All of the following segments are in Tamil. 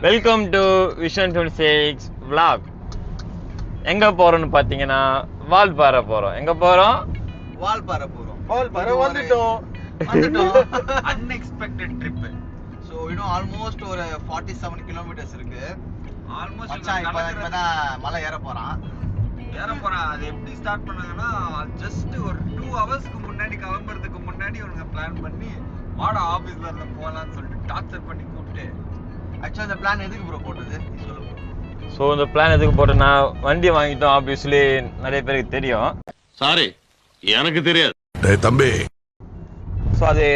Welcome to vision 26 vlog. எங்க போறோம்னு பாத்தீங்கன்னா வால்பாறை போறோம். எங்க போறோம்? வால்பாறை போறோம். வால்பாறை வந்துட்டோம். Unexpected trip. சோ இன்னும் ஆல்மோஸ்ட் ஒரு 47 கிலோமீட்டர்ஸ் இருக்கு. ஆல்மோஸ்ட் இப்பதான் மலை ஏற போறான். அது எப்படி ஸ்டார்ட் பண்ணாங்கன்னா ஜஸ்ட் ஒரு 2 ஹவர்ஸ்க்கு முன்னாடி கிளம்புறதுக்கு முன்னாடி அவங்க பிளான் பண்ணி வாடா ஆபீஸ்ல இருந்து போலாம்னு சொல்லிட்டு டார்ச்சர் பண்ணி கூப்பிட்டு ஆக்சுவலா இந்த பிளான் எதுக்கு ப்ரோ போட்டது சொல்லுங்க. ஸோ இந்த பிளான் எதுக்கு போட்டோம்னா வண்டி வாங்கிட்டோம். ஆப்வியஸ்லி நிறைய பேருக்கு தெரியும். சாரி எனக்கு தெரியாது தம்பி. ஸோ அது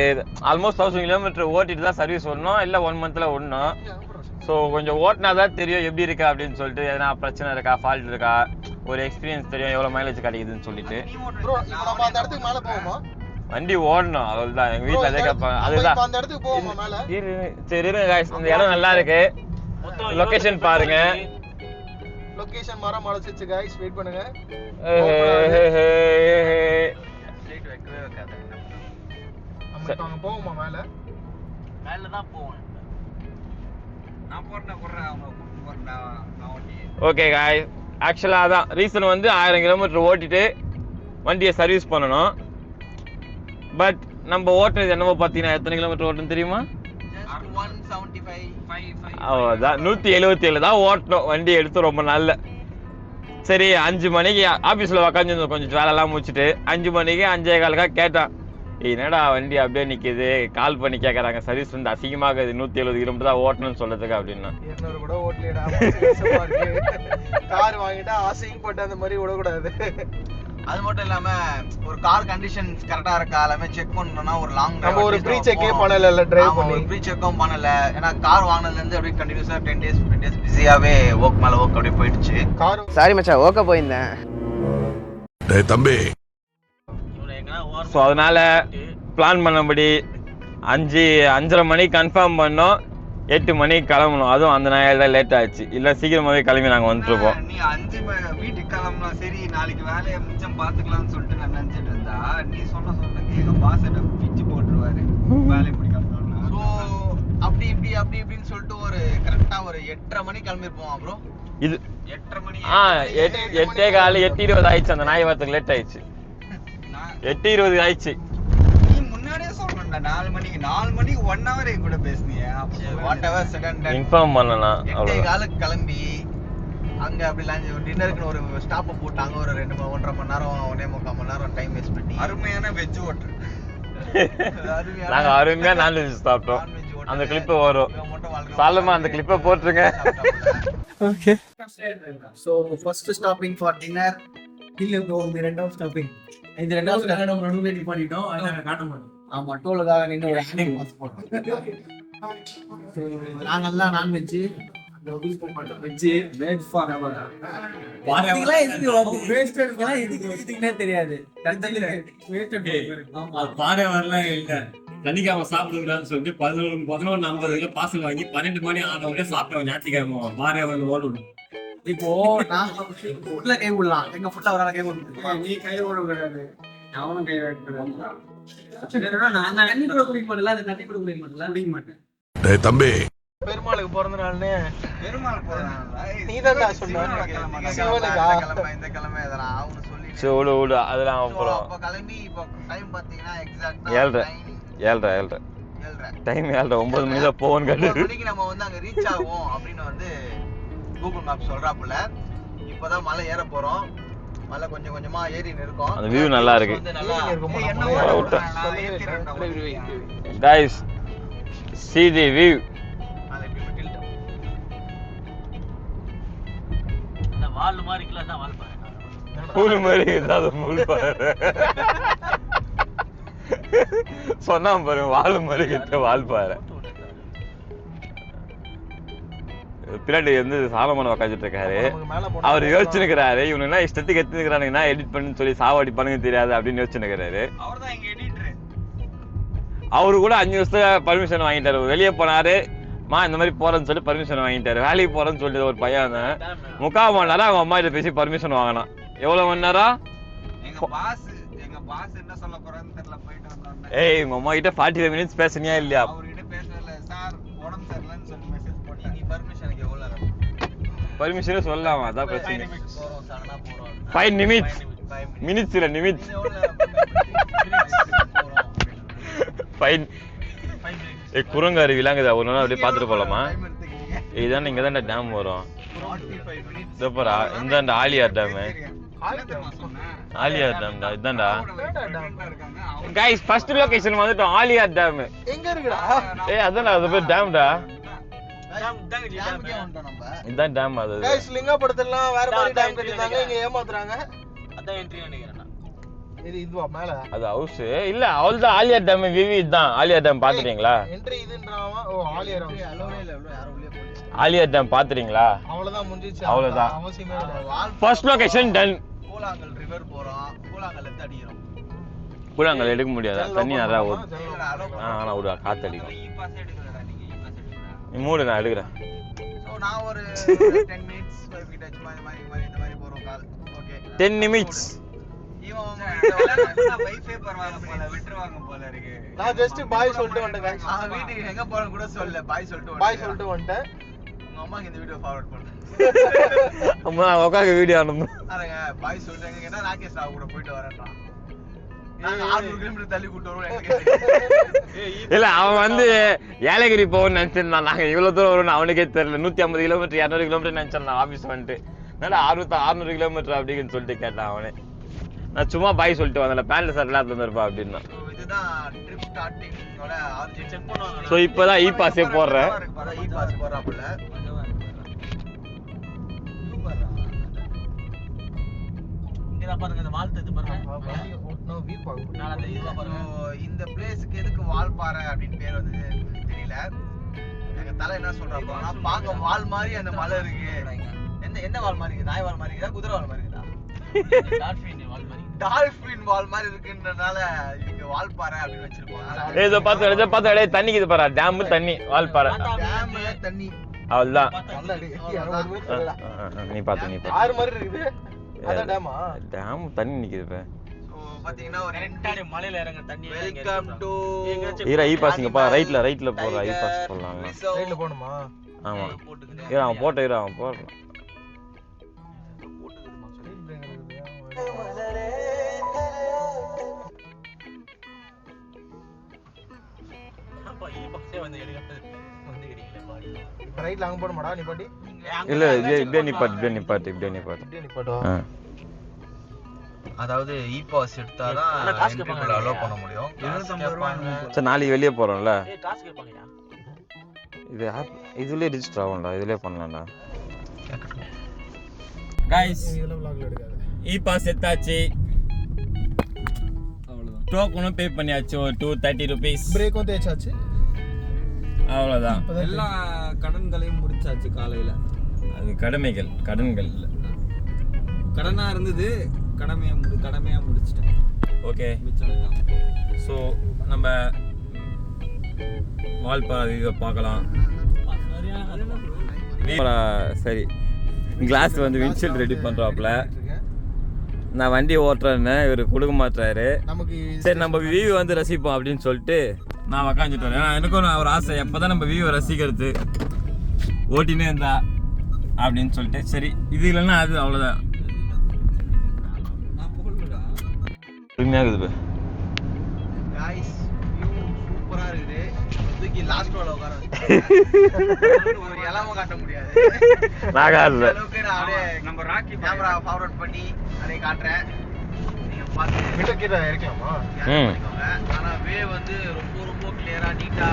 ஆல்மோஸ்ட் 1000 கிலோமீட்டர் ஓட்டிட்டு தான் சர்வீஸ் ஓடணும், இல்லை 1 மந்த்ல ஓடணும். ஸோ கொஞ்சம் ஓட்டினா தான் தெரியும் எப்படி இருக்கா அப்படின்னு சொல்லிட்டு, எதனா பிரச்சனை இருக்கா, ஃபால்ட் இருக்கா, ஒரு எக்ஸ்பீரியன்ஸ் தெரியும் எவ்வளோ மைலேஜ் கிடைக்குதுன்னு சொல்லிட்டு. வண்டி ஓடணும், அவ்வளவுதான். எங்க வீட்டுல அதே கேட்பாங்க. அதுதான் சரி இந்த இடம் நல்லா இருக்கு. லொகேஷன் பாருங்க. லொகேஷன் மரம் மலைச்சிச்சு गाइस, வெயிட் பண்ணுங்க. நம்ம போவோமா மேல? மேல தான் போவோம். நான் போறேன் அவங்க போறேன். ஓகே गाइस, ஆக்சுவலா அதான் ரீசன் வந்து 1000 கிலோமீட்டர் ஓட்டிட்டு வண்டியை சர்வீஸ் பண்ணணும். பட் நம்ம ஓட்டுறது என்னவோ பார்த்தீங்கன்னா எத்தனை கிலோமீட்டர் ஓட்டணும் தெரியுமா? 177 தான் ஓட்டணும் வண்டி எடுத்து ரொம்ப நாள்ல. சரி 5 மணிக்கு ஆபீஸ்ல உக்காந்து கொஞ்சம் வேலைலாம் முடிச்சுட்டு 5 மணிக்கு 5:15 கேட்டான், என்னடா வண்டி அப்படியே நிக்குது, கால் பண்ணி கேட்கறாங்க, சர்வீஸ் வந்து அசிங்கமாக 170 கிலோமீட்டர் தான் ஓட்டணும்னு சொல்றதுக்கு அப்படின்னா 200 கூட ஓட்டலடா. கார் வாங்கிட்டா ஆசையும் போட்டு அந்த மாதிரி விடக்கூடாது. அது மட்டும் இல்லாம ஒரு கார் கண்டிஷன்ஸ் கரெக்டா இருக்கா எல்லாமே செக் பண்ணனும்னா ஒரு லாங் நம்ம ஒரு ப்ரீ செக்கே பண்ணல, டிரைவ் பண்ணி ப்ரீ செக்கும் பண்ணல. ஏன்னா கார் வாங்குனதுல இருந்து அப்படியே கண்டினியூஸா 10 டேஸ் 15 டேஸ் பிஸியாவே வர்க் மேல வர்க் அப்படியே போயிடுச்சு. கார் சாரி மச்சான், ஓகே போயிருந்தேன். டேய் தம்பி. ஸோ அதனால பிளான் பண்ணபடி 5:30 மணிக்கு கன்ஃபார்ம் பண்ணோம், 8 மணிக்கு கிளம்பணும். அதுவும் அந்த நாள் தான் லேட் ஆச்சு, இல்லை சீக்கிரமாவே கிளம்பி நாங்கள் வந்துருப்போம். நீ 5 வீட்டுக்கு கிளம்பலாம், சரி நாளைக்கு வேலையை மிச்சம் பாத்துக்கலாம்னு சொல்லிட்டு நான் நினைச்சிட்டு இருந்தா நீ சொன்ன எங்க பாஸ் என்ன பிச்சு போட்டுருவாரு வேலையை முடிக்கணும்னா. ஸோ அப்படி இப்படின்னு சொல்லிட்டு ஒரு கரெக்டா ஒரு 8:30 மணிக்கு கிளம்பிருப்போம். அப்புறம் இது 8:30 மணி 8:15 8:20 ஆயிடுச்சு. அந்த நாய் வரத்துக்கு லேட் ஆயிடுச்சு, 8:20 ஆயிடுச்சு. நீ முன்னாடியே சொல்லணும்டா 4 மணிக்கு 1 ஹவர் என் கூட பேசுனீங்க. வாட் எவர் செகண்ட் இன்ஃபார்ம் பண்ணலாம். 8:15 கிளம்பி அங்க அப்படி லஞ்ச் டின்னருக்கு ஒரு ஸ்டாப் போட்டாங்க. ஒரு 1.5 மணி நேரம் 1.25 மணி நேரம் டைம் வேஸ்ட் பண்ணி அருமையான வெஜ் ஓட்டர். நாங்க அருமையா நான்வெஜ் சாப்பிட்டோம். அந்த கிளிப் வரும் சாலமா, அந்த கிளிப்பை போட்டுருங்க. Okay. So first stopping for dinner. இல்ல ப்ரோ, இந்த ரெண்டாவது ஸ்டாப்பிங். இந்த ரெண்டாவது ஸ்டாப்பிங் நம்ம நடுவுல நிப்பாட்டிட்டோம். அதனால காட்ட மாட்டோம். ஆமா, டோலுக்காக நின்னு ஒரு ஆனிங் பாஸ் போட்டோம். நாங்கெல்லாம் நான்வெஜ், அந்த ஒபிஸ் போட்டோம் வெஜ் மேட் ஃபார் எவர். பாரேலாம் எதுக்கு வேஸ்டட்லாம் எதுக்குனே தெரியாது. கண்டல வேஸ்டட். ஆமா, பாரே வரலாம் இல்ல. தனிக்காம சாப்பிடுங்கன்னு சொல்லிட்டு 11:50 பார்சல் வாங்கி 12 மணி ஆனவங்க சாப்பிட்டோம். ஞாயிற்றுக்கிழமை பாரே வந்து ஓடணும். இப்போ நான் ஃபுட்ல கை விடலாம், எங்க ஃபுட்ல அவரால கை விட நீ கை விட கூடாது, அவனும் கை வைக்கிறான். நான் தண்ணி கூட குடிக்க மாட்டேன், அந்த தண்ணி கூட குடிக்க மாட்டேன். டேய் தம்பி. பெருமாளுக்கு பிறந்த நாள்னு பெருமாள் போறாங்க. நீதான்டா சொன்ன சிவனுக்கா இந்த கிழமை இதெல்லாம் அவங்க சொல்லி சரி விடு அதெல்லாம் அப்புறம். அப்ப கிளம்பி இப்போ டைம் பாத்தீங்கன்னா எக்ஸாக்ட்டா 7:30 டைம் 7:30 9 மணி தான் போவோம். 9 மணிக்கு நம்ம வந்து அங்க ரீச் ஆகும் அப்படின்னு வந்து கூகுள் மேப் சொல்றாப்புல. இப்பதான் மலை ஏற போறோம். மலை கொஞ்சம் கொஞ்சமா ஏறின்னு இருக்கோம். அந்த வியூ நல்லா இருக்கு. Guys, see the view. வால் மாதிரி இருக்குல, வால் பாரு. பூல் மாதிரி ஏதாவது மூல் பாரு சொன்னா பாருங்க, வால் மாதிரி கிட்ட வால் பாரு. பின்னாடி வந்து சாலமான உக்காந்துட்டு இருக்காரு. அவர் யோசிச்சுக்கிறாரு, இவனுன்னா இஷ்டத்துக்கு எடுத்துக்கிறானுங்கன்னா எடிட் பண்ணு சொல்லி சாவடி பண்ணுங்க தெரியாது அப்படின்னு யோசிச்சுக்கிறாரு. அவரு கூட 5 வருஷத்துல பர்மிஷன் வாங்கிட்டாரு. வெளியே போனாரு, இந்த மாதிரி போறேன்னு சொல்லி பர்மிஷன் வாங்கிட்டாரு. வேலைக்கு போறேன்னு சொல்லிட்டு ஒரு பையன் 3/4 மணி நேரம் அவங்க அம்மா கிட்ட பேசி பர்மிஷன் வாங்கினான். எவ்வளவு மணி நேரம்? எங்க பாஸ் என்ன சொல்ல போறான்னு தெரியல. போயிட்டு வந்தோம். ஏய், உங்க அம்மா கிட்ட 45 மினிட்ஸ் பேசுனியா இல்லையா? அவர்கிட்ட பேசல சார், உடம்பு சரியில்லைன்னு சொல்லி மெசேஜ் போட்டேன். நீ பர்மிஷன் பர்மிஷனே சொல்லலாம், அதான் பிரச்சனை. போறோம் சடனா போறோம் 5 நிமிட்ஸ் மினிட்ஸ் இல்ல நிமிட்ஸ். 5 குரங்கு அருவிலாங்குதா, ஒரு நாள் அப்படியே பார்த்துட்டு போலாமா? இதுதான் இங்க தான் டேம் வரும். சூப்பரா, இந்த ஆலியார் டேம். ஆலியார் டேம் தான் இதான்டா. गाइस ஃபர்ஸ்ட் லொகேஷன் வந்துட்டோம், ஆலியார் டேம். எங்க இருக்குடா? ஏய் அதான் அது பேர் டேம்டா. இதான் டேம் அது. गाइस லிங்கப்படுத்தலாம் வேற மாதிரி டேம் கட்டிட்டாங்க, இங்க ஏமாத்துறாங்க. அதான் என்ட்ரி நினைக்கிறேன். இது இதுவா மேல? அது ஹவுஸ் இல்ல, அவ்வளவுதான் ஆலியார் டேம். விவி இதான் ஆலியார் டேம். பாத்துட்டீங்களா? என்ட்ரி இதுன்றாவா? ஓ ஆலியார் ஹவுஸ். அலோவே இல்ல bro, யாரும் உள்ளே போகல. ஆலியார் டேம் பாத்துறீங்களா? அவ்வளவுதான் முடிஞ்சிச்சு. அவ்வளவுதான். அவசியமே இல்ல. First location done. Koozhangal river போறோம், கூழாங்கல்ல இருந்து அடிக்கிறோம். கூழாங்கல் எடுக்க முடியாது, தண்ணி நிறையா ஓடும். அலோ ஆனா விடுவா, காத்தடிக்கும். இ பாஸ் எடுக்கலடா நீங்க, இ பாஸ் எடுக்கல. நீ மூடு, நான் எடுக்கிறேன். சோ நான் ஒரு 10 மினிட்ஸ் கிட்ட சும்மா இந்த மாதிரி போறோம் கால். Okay 10 minutes. இவன் வைஃபை பரவாயில்ல போல விட்டுருவாங்க போல இருக்கு. நான் ஜஸ்ட் பாய் சொல்லிட்டு வந்துட்டேன் गाइस. அவன் வீட்டுக்கு எங்க போறேன்னு கூட சொல்லல, பாய் சொல்லிட்டு பாய் சொல்லிட்டு வந்துட்டேன். உங்க அம்மாக்கு இந்த வீடியோ ஃபார்வர்ட் பண்ணு. அம்மா உட்காந்து வீடியோ அனுப்பணும். அரங்க பாய் சொல்றாங்க, கேட்டா ராகேஷ் ராவ் கூட போயிட்டு வரேன்றான். நாங்க 600 கிலோமீட்டர் தள்ளி கூட்டு வரோம் எனக்கு. இல்ல அவன் வந்து ஏலகிரி போகணும்னு நினைச்சிருந்தான். நாங்க இவ்வளவு தூரம் வரும்னு அவனுக்கே தெரியல. 150 கிலோமீட்டர் 200 கிலோமீட்டர் நினைச்சிருந்தான் ஆபீஸ் வந்துட்டு. என்னடா 600 கிலோமீட்டர் அப்படின்னு சொல்லிட்டு கேட்டான் அவனே. நான் சும்மா பாய் சொல்லிட்டு வந்தேன், பேண்ட்ல சட்டெல்லாம் தந்துருப்பா அப்படின்னா. இதுதான் ட்ரிப் ஸ்டார்டிங்கோட ஆர்ஜி செக் பண்ணுவாங்க. சோ இப்பதான் இ பாஸே போடுறேன். E pass போறாப்புல. இங்க பாருங்க இந்த வால் தத்து பாருங்க. ஓட்னோ வியூ பாக்க. நான் அந்த இது பாருங்க. இந்த பிளேஸ்க்கு எதுக்கு வால்பாறை அப்படின்னு பேர் வந்தது தெரியல. எங்க தலை என்ன சொல்றாங்க, ஆனா பாக்க வால் மாதிரி அந்த மலை இருக்கு. என்ன வால் மாதிரி இருக்கு? நாய் வால் மாதிரி இருக்கா, குதிரை வால் மாதிரி இருக்கா? டால்பின் வால் மாதிரி. டால்பின் வால் மாதிரி இருக்குன்றனால இதுக்கு வால்பாறை அப்படின்னு வச்சிருப்பாங்க. ஏதோ பார்த்து தண்ணிக்கு இது பாரு, டேம் தண்ணி வால்பாறை. டேம் தண்ணி அவ்வளவுதான். நல்ல அடி. யாரோ ஒரு சொல்லடா. நீ பாத்து ஆறு மாதிரி இருக்குது. அதான் டேமா? டேம் தண்ணி நிக்குது இப்ப. சோ பாத்தீங்கன்னா ஒரு ரெண்டாடி மலையில இறங்க தண்ணி. வெல்கம் டு ஈரா இ பாஸ்ங்க பா, ரைட்ல போறா, இ பாஸ் போடலாம். ரைட்ல போணுமா? ஆமா ஈரா அவன் போறான். ரைட்ல அங்க போணுமாடா நீ பாட்டி? இல்ல இப்படியே நிப்பாட்டு. நிப்பாட்டுவா. அதாவது இ பாஸ் எடுத்தாதான் என்ட்ரிக்குள்ள அலோ பண்ண முடியும். 250 ரூபாய். சரி நாளைக்கு வெளியே போறோம்ல, இது ஆப் இதுலயே ரெஜிஸ்டர் ஆகும்டா, இதுலயே பண்ணலாம்டா. गाइस இதெல்லாம் vlogல எடுக்காத. இ பாஸ் எடுத்தாச்சு, அவ்வளவுதான். டோக்கனும் பே பண்ணியாச்சு, ஒரு 230 rupees. பிரேக்கும் தேய்ச்சாச்சு. அவ்வளவுதான். எல்லா கடன்களையும் முடிச்சாச்சு காலையில. அது கடன்கள் இல்ல, கடனா இருந்தது, கடமையா முடிச்சிட்டேன். ஓகே. மிச்சம் ஸோ நம்ம வால்பாறை வியூவை பார்க்கலாம். சரி, கிளாஸ் வந்து விண்ட்ஷீல்ட் ரெடி பண்ணுறாப்புல. நான் வண்டி ஓட்டுறேன்னு இவர் கொடுக்க மாட்டாரு. நமக்கு சரி நம்ம வியூ வந்து ரசிப்போம் அப்படின்னு சொல்லிட்டு நான் உக்காந்துட்டு வரேன். ஏன்னா எனக்கும் ஒரு ஆசை, எப்போதான் நம்ம வியூவை ரசிக்கிறது, ஓட்டினே இருந்தா அப்படின்னு சொல்லிட்டு. சரி இது இல்லைன்னா அது அவ்வளோதான். உண்மையாகுது गाइस வியூ சூப்பரா இருக்குது. தூக்கி லாஸ்ட் ரோல உட்கார ஒரு இலவ காட்ட முடியாது. நாகாது அளவுக்கு நான் அப்படியே நம்ம ராக்கி கேமரா ஃபார்வர்ட் பண்ணி அப்படியே காட்டுறேன். நீங்க பாத்து கிட்ட கிட்ட இருக்கலாமா? பண்ணிக்கோங்க. ஆனா வே வந்து ரொம்ப கிளியரா நீட்டா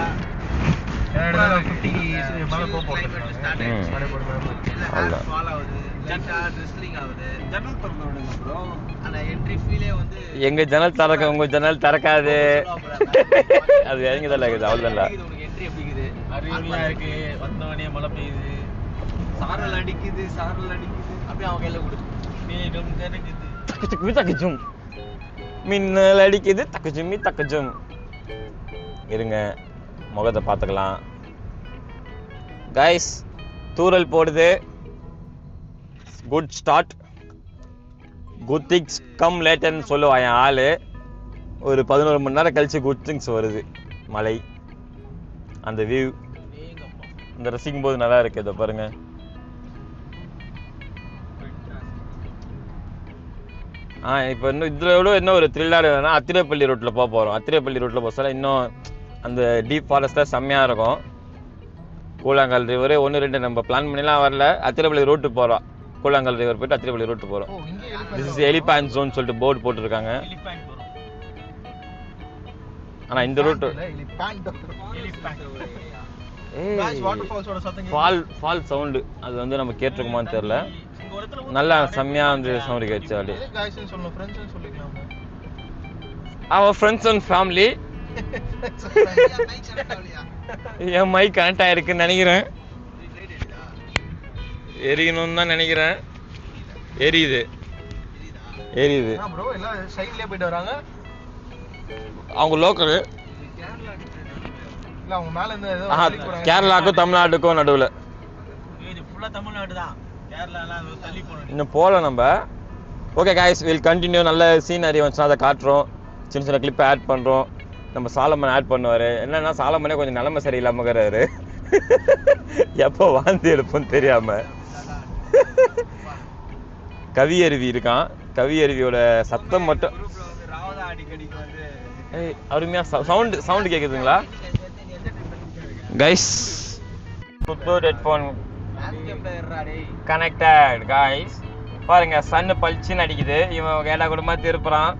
50 மேல போறோம். ஸ்டார்ட் ஆயிடுச்சு. இல்ல ஃபால் ஆகுது, லைட்டா ட்ரிஸ்லிங் ஆகுது. ஜன்னல் திறந்து விடுங்க ப்ரோ. ஆனா என்ட்ரி ஃபீலே வந்து எங்க ஜன்னல் திறக்க உங்க ஜன்னல் திறக்காது. அது எங்க தான் இருக்குது, அவ்வளோதான். உனக்கு என்ட்ரி எப்படி இருக்குது? அறிவுலாம் இருக்கு. வந்தவனே மழை பெய்யுது, சாரல் அடிக்குது. அப்படியே அவன் கையில கொடு. மேகம் கருகுது, தக்கச்சும் மின்னல் அடிக்குது, தக்கச்சும். இருங்க முகத்தை பார்த்துக்கலாம். கைஸ் தூரல் போடுது. Good start, good things come லேட்டர்னு சொல்லுவா என் ஆளு. ஒரு 11 மணி நேரம் கழிச்சு குட் திங்ஸ் வருது. மலை, அந்த வியூ, இந்த ரசிக்கும் போது நல்லா இருக்கு. இதை பாருங்க. இப்போ இன்னும் இதில் விட இன்னும் ஒரு த்ரில்லாக வேணா அத்திரப்பள்ளி ரோட்டில் போக போகிறோம். அத்திரப்பள்ளி ரோட்டில் போக சொல்ல இன்னும் அந்த டீப் ஃபாரஸ்ட்டாக செம்மையாக இருக்கும். கூழாங்கல் ரிவர் 1-2 நம்ம பிளான் பண்ணிலாம் வரல. அத்திரப்பள்ளி ரோட்டு போகிறோம். கூழாங்கல் ரிவர் போயிட்டு அத்திரப்பள்ளி ரோட்டு போகிறோம். திஸ் இஸ் எலிஃபேண்ட் ஜோன் சொல்லிட்டு போர்டு போட்டிருக்காங்க. ஆனால் இந்த ரூட்டு ஃபால் சவுண்டு அது வந்து நம்ம கேட்டிருக்குமான்னு தெரியல. நல்லா செம்மையா வந்து சவுண்டு கேட்டுச்சு. அப்படி அவர் ஃப்ரெண்ட்ஸ் அண்ட் ஃபேமிலி. என் மைக் கனெக்ட் ஆயிருக்குன்னு நினைக்கிறேன். எரியணும்னு தான் நினைக்கிறேன். எரியுது. அவங்க லோக்கல் கேரளாவுக்கும் தமிழ்நாட்டுக்கும் நடுவில் இன்னும் போகல நம்ம. Okay guys, will continue. நல்ல சீனரி வந்துச்சுன்னா அதை காட்டுறோம். சின்ன சின்ன கிளிப்பை ஆட் பண்ணுறோம். நம்ம சாலமன் ஆட் பண்ணுவார். என்னன்னா சாலமனே கொஞ்சம் நிலைமை சரியில்லாமக்கிறாரு. எப்போ வாழ்ந்து எடுப்போம்னு தெரியாம. கவி அருவி இருக்கான். கவி அருவியோட சத்தம் மட்டும் அருமையா சவுண்டு கேக்குதுங்களா guys? Puthur headphone connected guys. பாருங்க சன்னு பளிச்சுன்னு அடிக்குது. இவன் கேட்டா குடும்பமா திருப்புறான்.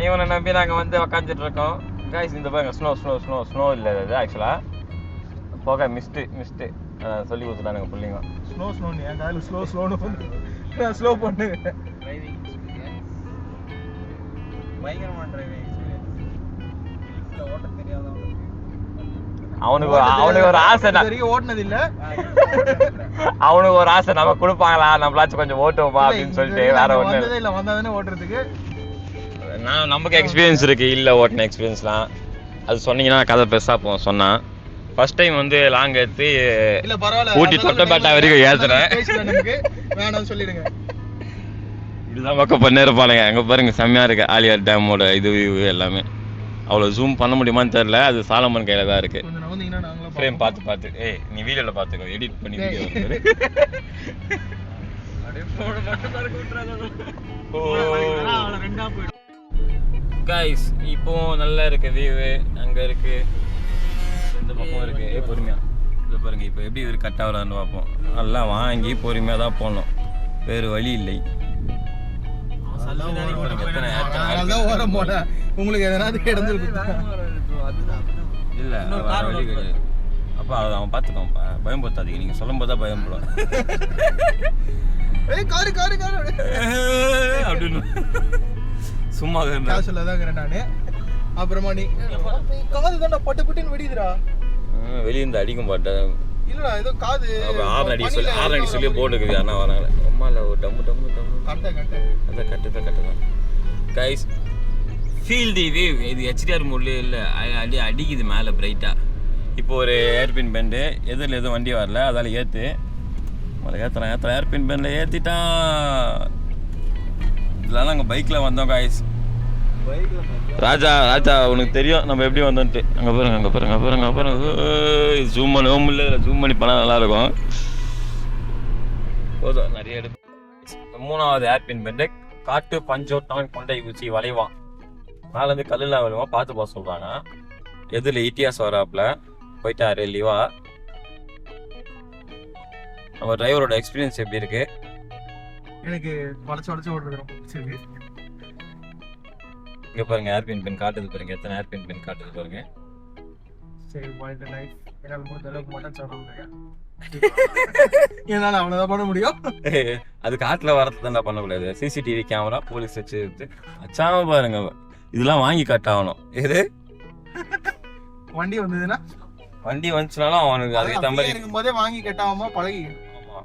இவனை நம்பி நாங்க வந்து உக்காந்துட்டு இருக்கோம் கைஸ். இந்த பாருங்க ஸ்னோ ஸ்னோ ஸ்னோ ஸ்னோ இல்லை அது ஆக்சுவலா போக மிஸ்ட்டு சொல்லி கொடுத்துட்டானுங்க பிள்ளைங்க. ஸ்லோ பண்ணு. அவனுக்கு ஒரு ஆசை ஓட்டுனது இல்ல. அவனுக்கு ஒரு ஆசை நம்ம கொடுப்பாங்களா நம்மளாச்சும் கொஞ்சம் ஓட்டுவோமா அப்படின்னு சொல்லிட்டு வேற ஒண்ணு இல்ல. வந்தாதானே ஓட்டுறதுக்கு நமக்கு எக்ஸ்பீரியன்ஸ் இருக்கு. இல்ல ஓட்டின எக்ஸ்பீரியன்ஸ்லாம் அது சொன்னீங்கன்னா கதை பெருசா போவோம். சொன்னா ஃபர்ஸ்ட் டைம் வந்து லாங் எடுத்து இல்ல பரவாயில்ல ஊட்டி தொட்டபேட்டா வரைக்கும் ஏத்துறேன். வேணாம் சொல்லிடுங்க. இதுதான் பக்கம் பண்ண இருப்பானுங்க. அங்க பாருங்க செம்மையா இருக்கு ஆலியார் டேமோட இது எல்லாமே. அவ்வளோ ஜூம் பண்ண முடியுமான்னு தெரியல. அது சாலமன் கையில தான் இருக்கு. ஃப்ரேம் பார்த்து ஏய் நீ வீடியோல பார்த்துக்கோ. எடிட் பண்ணி வீடியோ வந்து கைஸ் இப்போ நல்லா இருக்கு வியூ. அங்க இருக்கு இந்த பக்கம் இருக்கு. பொறுமையா இதை பாருங்க. இப்போ எப்படி இது கட் ஆகுறான்னு பார்ப்போம். எல்லாம் வாங்கி பொறுமையா தான் போடணும். வேறு வழி இல்லை. உங்களுக்கு எதனாவது இல்ல வழி கிடையாது. அப்ப அவன் பாத்துக்கோப்பா. பயன்படுத்தாதீங்க. நீங்க சொல்லும் போதுதான் பயன்படும் அப்படின்னு சும்மா நானு. அப்புறமா நீ காது தாண்டா பட்டு பட்டுன்னு வெடிதுடா. வெளிய இருந்து அடிக்கும் பாட்டேன். இல்லடா ஏதோ காது ஆறு அடி சொல்லி போட்டுக்குது. அண்ணா வராங்களே அம்மா இல்ல டம்மு டம்மு டம்மு அதான் கட்டுதான் கைஸ். ஃபீல் தி வியூ. இது ஹெச்டிஆர் மோட்லேயே இல்லை. அடிக்குது மேலே பிரைட்டாக. இப்போ ஒரு ஏர்பின் பேண்டு எதிரில் எதுவும் வண்டி வரல. அதால் ஏற்று ஏற்றுறேன். ஏர்பின் பேண்டில் ஏற்றிட்டான். இதெல்லாம் நாங்கள் பைக்கில் வந்தோம் காய்ஸ். ராஜா உனக்கு தெரியும் நம்ம எப்படி வந்தோன்ட்டு. அங்கே பாருங்க ஜூம் பண்ணவும் இல்லை. ஜூம் பண்ணி பண்ணால் நல்லாயிருக்கும். போதும் நிறைய எடுப்பு. 3வது ஏர்பின் பேண்டு காட்டு பஞ்சோட்டான் கொண்டை ஊச்சி வளைவான். மேலேருந்து கல்லுலாம் விழுவான். பார்த்து போக சொல்கிறாங்க. எதில் இட்டியாஸ் வராப்புல போயிட்டாரு லிவா. நம்ம டிரைவரோட எக்ஸ்பீரியன்ஸ் எப்படி இருக்கு? எனக்கு வளைச்சு ஓடுறது ரொம்ப பிடிச்சிருக்கு. இங்கே பாருங்க ஏர்பின் பென் காட்டுது பாருங்க. எத்தனை ஏர்பின் பென் காட்டுது பாருங்க. சரி பாயிண்ட் லைஃப் என்னால் முடிஞ்ச அளவுக்கு மட்டும் சொல்லுங்க. என்னால் அவ்வளோதான் பண்ண முடியும். அது காட்டில் வரது தான் பண்ணக்கூடாது. சிசிடிவி கேமரா போலீஸ் வச்சு அச்சாம பாருங்க. இதெல்லாம் வாங்கி கட்டாகணும். எது வண்டி வந்ததுன்னா வண்டி வந்துச்சுனாலும் அவனுக்கு அதுக்கேற்ற மாதிரி இருக்கும்போதே வாங்கி கட்டாம பழகி. ஆமா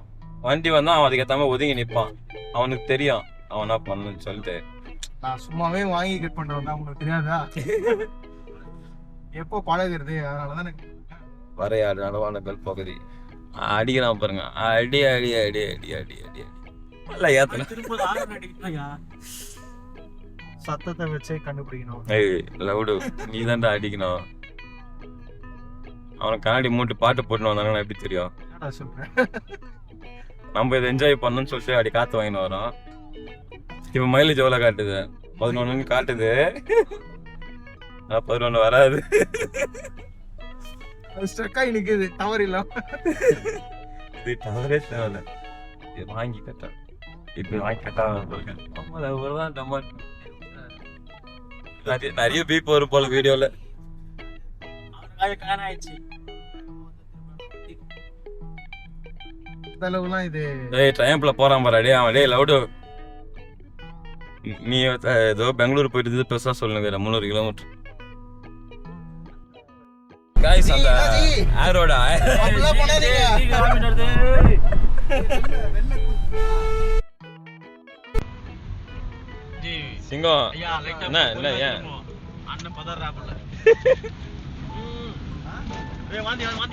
வண்டி வந்தா அவன் அதுக்கேற்ற மாதிரி ஒதுங்கி நிற்பான். அவனுக்கு தெரியும் அவன் என்ன பண்ணணும்னு சொல்லிட்டு. நான் சும்மாவே வாங்கி கட் பண்றேன். உங்களுக்கு தெரியாதா எப்போ பழகுறது? அதனாலதான் எனக்கு வரையாடு நடவானங்கள் பகுதி அடிக்கிறான் பாருங்க. அடி அடி அடி அடி அடி அடி நல்லா ஏத்தல. சத்தத்தை வச்சே கண்டுபிடிக்கணும். லவுடு நீ தான்டா அடிக்கணும். அவனுக்கு கண்ணாடி மூட்டு பாட்டு போட்டுன்னு வந்தாங்கன்னா எப்படி தெரியும்? சொல்றேன் நம்ம இதை என்ஜாய் பண்ணணும்னு சொல்லிட்டு அடி காத்து வாங்கின்னு வரோம். இப்போ மைலேஜ் எவ்வளோ காட்டுது? 11 காட்டுது. 11 வராது. ஸ்ட்ரக்காகி நிற்குது டவர் இல்லை. இது டவரே தேவை. இது வாங்கி கட்ட இப்போ வாங்கி கட்டாங்க. அவர் தான் டமாட் நிறைய பீப் வரும் போல வீடியோவில். ஆயிடுச்சு அளவுலாம் இது. டேய் ட்ரையம்ப்ல போறான் பாரு. டேய் அவன் டேய் லவுடு. நீ ஏதோ பெங்களூர் போயிட்டு இது பெருசா சொல்லுங்க 300 கிலோமீட்டர். गाइस அந்த ஆரோடா அப்படிலாம் பண்ணாதீங்க. சிங்கம் என்ன இல்ல ஏன் அண்ணன் பதறாப்புல.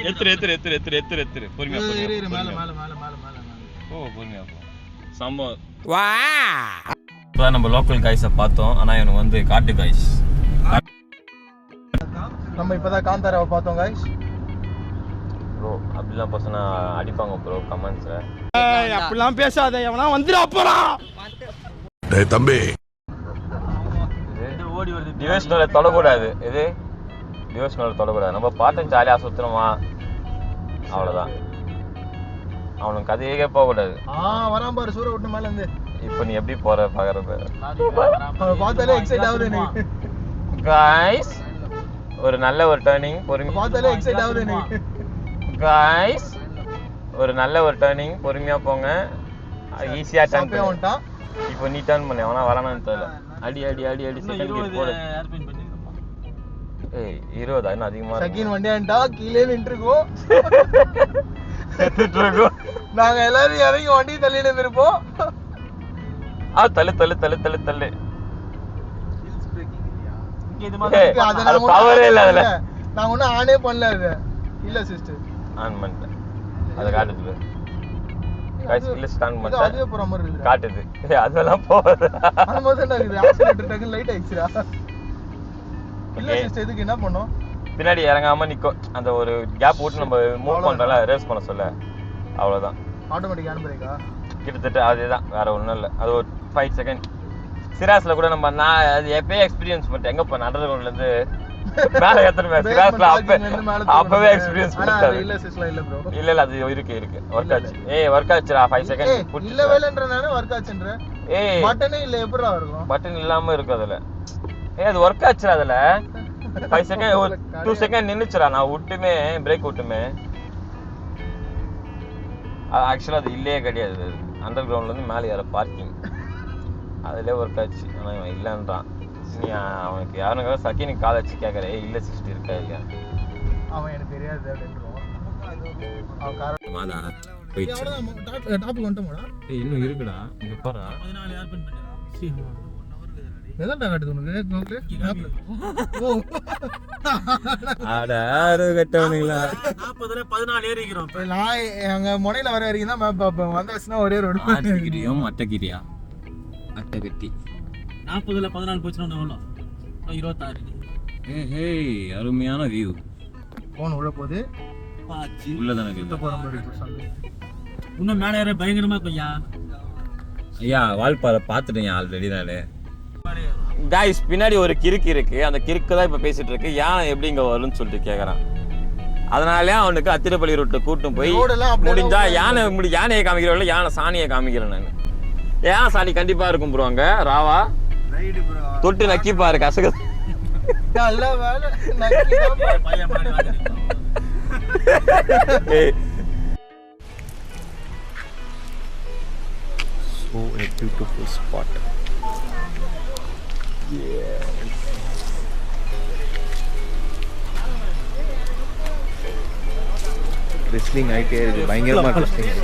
எத்துரு பொறுமையா மேல மேல மேல மேல மேல. ஓ பொறுமையா போ. சம்பவம் இப்பதான் நம்ம லோக்கல் காய்ஸை பார்த்தோம். ஆனா இவனுக்கு வந்து காட்டு காய்ஸ். நம்ம இப்பதான் காந்தாராவை பார்த்தோம் गाइस. ப்ரோ அப்படிலாம் பசங்க அடிப்பாங்க ப்ரோ கமெண்ட்ஸ்ல. அப்படிலாம் பேசாத, எவனா வந்துடா போறான். டேய் தம்பி ஓடி வருது. டிவோஷனலை தொடக்கூடாது. இது டிவோஷனலை தொடக்கூடாது. நம்ம பார்த்து ஜாலியாக சுற்றுறோமா அவ்வளோதான். அவனுக்கு கதையே போகக்கூடாது. வரான் பாரு சூரிய விட்டு மேல இருந்து. இப்போ நீ எப்படி போற பாக்குறது பார்த்தாலே எக்ஸைட் ஆகுது எனக்கு. गाइस ஒரு நல்ல ஒரு டர்னிங் பொறுமையா பார்த்தாலே எக்ஸைட் ஆகுது எனக்கு. गाइस ஒரு நல்ல ஒரு டர்னிங் பொறுமையா போங்க. ஈஸியா டர்ன் பண்ணிட்டான். இப்போ நீ டர்ன் பண்ணு. அவனா வரானான்னு தெரியல. அடி அடி அடி அடி செகண்ட் கியர் போடு. ஏய் 20 இன்னும் அதிகமா இருக்கு. செகண்ட் வண்டியாண்டா கீழே நின்றுக்கோ. செத்துட்டு இருக்கோம். நாங்க எல்லாரும் இறங்கி வண்டி தள்ளிட்டு இருப்போம். தள்ளு தள்ளு தள்ளு தள்ளு தள்ளு. பவரே இல்ல அதுல. நான் ஒன்னும் ஆனே பண்ணல. அது இல்ல சிஸ்டர் ஆன் பண்ணிட்டேன். அது காட்டுது. गाइस இல்ல ஸ்டாண்ட் பண்ணு. அதுவே போற மாதிரி இருக்கு. காட்டுது. அதெல்லாம் போகுது. அந்த மாதிரி தான் இருக்குது. ஆக்சிலேட்டர் டக்கு லைட் ஆயிடுச்சுடா. இல்ல சிஸ்டர் இதுக்கு என்ன பண்ணோம்? பின்னாடி இறங்காம நிக்கும். அந்த ஒரு கேப் விட்டு நம்ம மூவ் பண்றோம்ல ரேஸ் பண்ண சொல்ல அவ்வளவுதான். ஆட்டோமேட்டிக் ஹேண்ட் பிரேக்கா? கிட்டத்தட்ட அதுதான், வேற ஒண்ணும் இல்ல. அது ஒரு 5 செகண்ட். சிராஸ்ல கூட நம்ம நான் அது எப்பயே எக்ஸ்பீரியன்ஸ் பண்ணிட்டேன். எங்க போன அண்டர்கிரவுண்ட்ல இருந்து மேல ஏத்துறேன். சிராஸ்ல அப்பவே எக்ஸ்பீரியன்ஸ் பண்ணிட்டேன். இல்ல சிஸ்டர் இல்ல ப்ரோ. இல்ல அது இருக்கு வொர்க் ஆச்சு. வொர்க் ஆச்சுடா 5 செகண்ட். இல்ல வேலன்றனானே வொர்க் ஆச்சுன்ற. பட்டனே இல்ல எப்பறா இருக்கும்? பட்டன் இல்லாம இருக்கு அதுல. அது வொர்க் ஆச்சுடா அதுல. 5 செகண்ட் ஒரு 2 செகண்ட் நின்னுச்சுடா. நான் விட்டுமே பிரேக் விட்டுமே. ஆக்சுவலா அது இல்லையே கிடையாது. அண்டர் கிரவுண்ட்ல இருந்து மேலே ஏற பார்க்கிங் அதுல ஒர்க் ஆச்சு. ஆனா இவன் இல்லைன்றான். நீ அவனுக்கு யாருங்க சக்கினுக்கு கால் வச்சு கேட்கறே இல்ல சிஸ்டர் இருக்கா இல்லையா? அவன் எனக்கு தெரியாது அப்படின்றான். அவன் காரணம் போயிடுச்சு. டாப்ல வந்துட்டோம்டா. இன்னும் இருக்குடா. இங்க பாரு 14 ஏர் பின் பண்ணிடா. எதடா காட்டுது உனக்கு? ஓ அட ஆறு கட்டவனுங்களா. 40ல 14 ஏறிக்கிறோம். நான் அங்க முனையில வர வரைக்கும் தான் மேப் பாப்பேன். வந்தாச்சுனா ஒரே ரோடு. ஆட்டகிரியும் அட்டகிரியா? அட்டகட்டி. 40ல 14 போச்சுனா எவ்வளவு? 26. ஏய் அருமையான வியூ. போன் உள்ள போகுது. உள்ளதான இருக்கு. போற மாதிரி இருக்கு. இன்னும் மேலே ஏற பயங்கரமா இருக்கும்யா. ஐயா வால்பாறை பார்த்துட்டேன் ஆல்ரெடி நானே. गाइस பின்னாடி ஒரு கிறுக்கு இருக்கு. அந்த கிறுக்கு தான் இப்ப பேசிட்டு இருக்கு. யானை எப்படி இங்க வரும்னு சொல்லிட்டு கேக்குறான். அதனாலே அவனுக்கு அத்திரப்பள்ளி ரோட்டை கூட்டும் போய் முடிஞ்சா யானையை காமிக்கிறோம்ல, யானை சாணியை காமிக்கிறேன் நான். யானை சாணி கண்டிப்பா இருக்கும் ப்ரோ. அங்க ராவா தொட்டு நக்கி பாரு கசகு. நல்ல வேலை நக்கி தான் பையன் மாடி வாங்கிட்டான். So a beautiful spot. Wrestling ஆயிட்டே இருக்கு. பயங்கரமா ரெஸ்லிங்.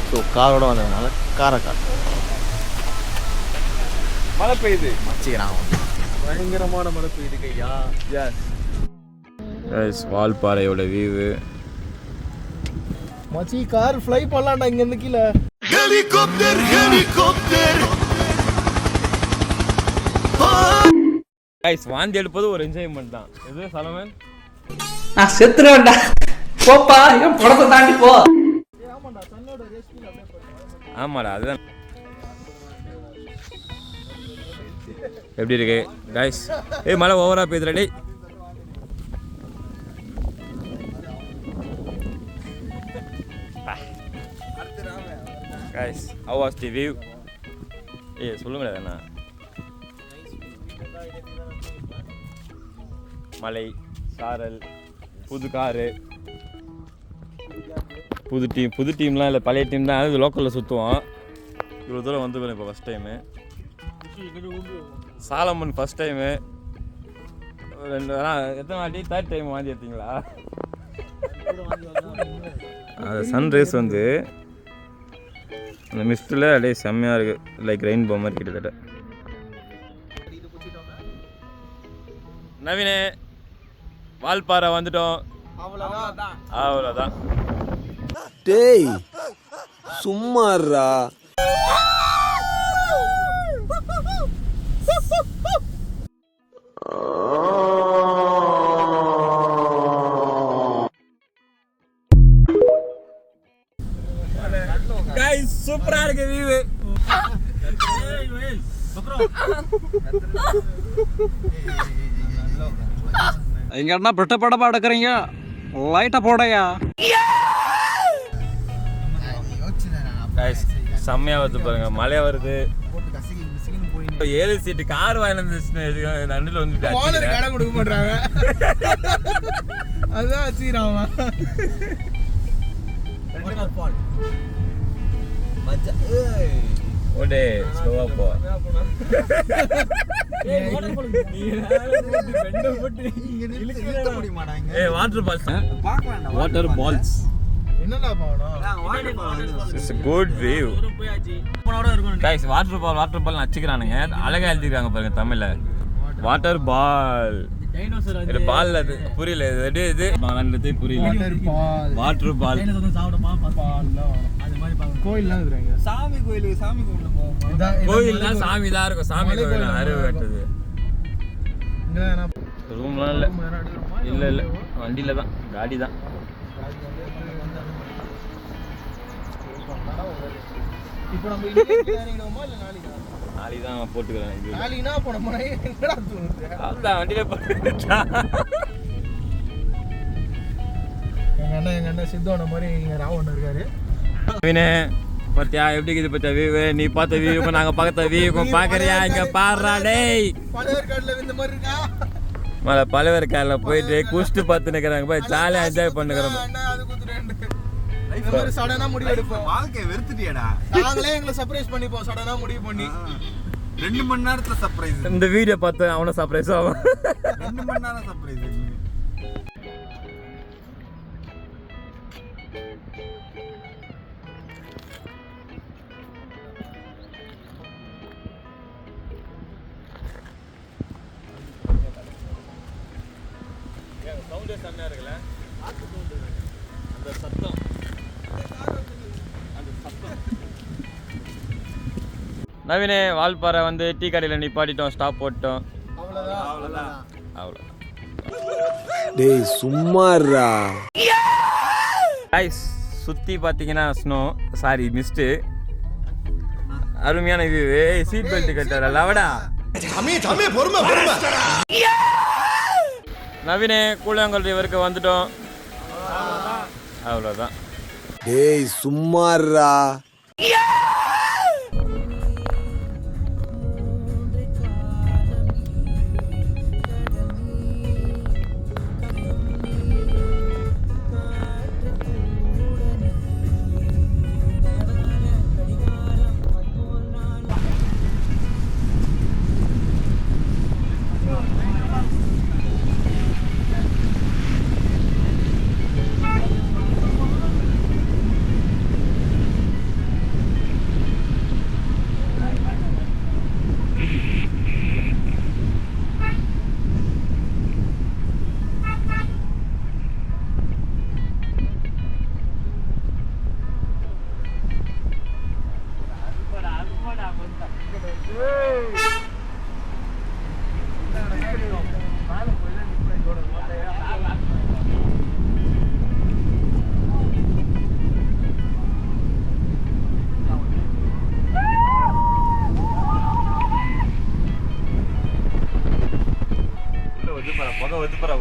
ஸோ காரோட வந்ததுனால காரை மழை பெய்யுது. வச்சுக்கிறான். பயங்கரமான மழை பெய்யுது கையா. எஸ் வால்பாறையோட வியூ. மச்சி கார் ஃப்ளை பண்ணலாம்டா இங்க இருந்து கீழ. ஹெலிகாப்டர் गाइस வாந்தி எடுப்பது ஒரு என்ஜாய்மென்ட் தான். இது சலமன் நான் செத்துறேன்டா. போப்பா என் படத்தை தாண்டி போ. ஆமாடா ஆமாடா அதுதான். எப்படி இருக்கு கைஸ்? மழை ஓவரா பெய்யுதுடா டேய். Guys how was the view? சொல்லுங்கடா அண்ணா. மலை, சாரல், புது காரு, புது டீம்லாம் இல்லை, பழைய டீம் தான். அது லோக்கலில் சுற்றுவோம். இவ்வளோ தூரம் வந்து இப்போ first time. Solomon first time. 2 எத்தனை வாட்டி? 3rd டைம் வாங்கி எடுத்தீங்களா? அது சன்ரைஸ் வந்து அந்த மிஸ்டில் அப்படியே செம்மையாக இருக்குது. லைக் ரெயின்போ மாதிரி கிட்டத்தட்ட. நவீனே வால்பாறை வந்துட்டோம். அவ்வளோதான். டேய் சும்மாறா. கைஸ் சூப்பரா இருக்கு வியூ. இங்க என்ன பிட்டப்படப்பா எடுக்கிறீங்க? லைட்டா போடையா. கைஸ் செம்மையா வருது பாருங்க. மழையா வருது. 7 சீட்டு கார் வாங்கிட்டு நண்டில் வந்து கடை கொடுக்க மாட்டாங்க. அதுதான் வச்சுக்கிறான். ஓடே ஸ்லோவா போ. Water falls. Water falls. என்னடா Bhavana? It's a good view. Guys water fall நச்சுக்கிறானுங்க. அழகா எழுதிருக்காங்க பாருங்க தமிழ்ல. Water fall. இது பால் அது புரியல. இது நல்லதே புரியல. Water fall. கோயில்லாம் இருக்குறாங்க. சாமி கோயிலுக்கு சாமி கும்பிட போவோம். கோயில்னா சாமி தான் இருக்கும். சாமி கோயில் அருவு கட்டுது. ரூம்லாம் இல்ல வண்டியில தான், காடி தான். இப்போ நம்ம இன்னைக்கு இறங்கிடுவோமா இல்ல நாளைக்கு? நாளைக்கு தான் போட்டுக்கிறேன். இது நாளைக்குனா போனோம்னா என்னடா தோணுது? அதான் வண்டியில போட்டுட்டான். எங்க அண்ணன் சித்தோன மாதிரி இங்க ராவணன் இருக்காரு. வினே பாத்தியா எப்படி இருக்குது? பாத்தியா வியூ? நீ பார்த்த வியூக்கும் நாங்க பார்த்த வியூக்கும் பாக்குறியா? இங்க பாடுறா டேய். பழவேற்காடுல இந்த மாதிரி இருக்கா? பழவேற்காடுல போயிட்டு குஷ்டு பார்த்து நிக்கிறாங்க. போய் ஜாலியா என்ஜாய் பண்ணுகிறோம். அது குத்துறேன். இந்த மாதிரி சடனா முடிவு எடுப்போம். வாழ்க்கைய வெறுத்துட்டியடா. நாங்களே எங்களை சர்ப்ரைஸ் பண்ணிப்போம் சடனா முடிவு பண்ணி. 2 மணி நேரத்துல சர்ப்ரைஸ். இந்த வீடியோ பார்த்து அவன சர்ப்ரைஸ் ஆகும். 2 மணி நேரம் சர்ப்ரைஸ். சவுண்டே செம்மையா இருக்குல்ல? அந்த சத்தம். நவீனே வால்பாறை வந்து டீ கடையில் நிப்பாட்டிட்டோம். ஸ்டாப் போட்டோம். அவ்வளவுதான். டேய் சும்மாறா. கைஸ் சுற்றி பார்த்தீங்கன்னா ஸ்னோ, சாரி மிஸ்ட்டு. அருமையான வியூ. சீட் பெல்ட் கட்டார லவடா. நவீனே கூழாங்கல் ரிவருக்கு வந்துட்டோம். அவ்வளோதான். டேய் சும்மாறா.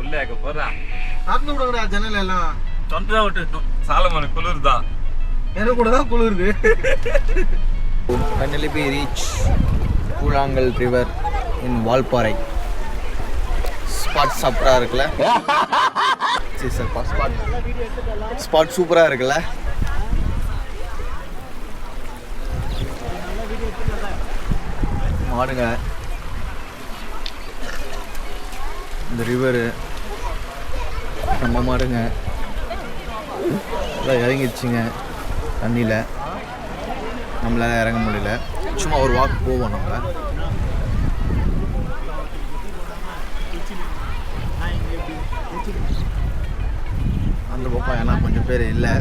உள்ளே போறா திறந்து விடுங்கடா ஜன்னல் எல்லாம். தொண்டை விட்டு சாலமன் குளிர் தான். எனக்கு கூட தான் குளிருது. Finally we reach கூழாங்கல் ரிவர் இன் வால்பாறை. ஸ்பாட் சூப்பரா இருக்குல்ல? சரி சார், ஸ்பாட் சூப்பரா இருக்குல்ல? மாடுங்க, இந்த ரிவரு, நம்ம மாடுங்க எல்லாம் இறங்கிடுச்சுங்க தண்ணியில். நம்மளால இறங்க முடியல, சும்மா ஒரு வாக் போவோம் நம்ம. அந்த பக்கம் ஏன்னா கொஞ்சம் பேர் இல்லை,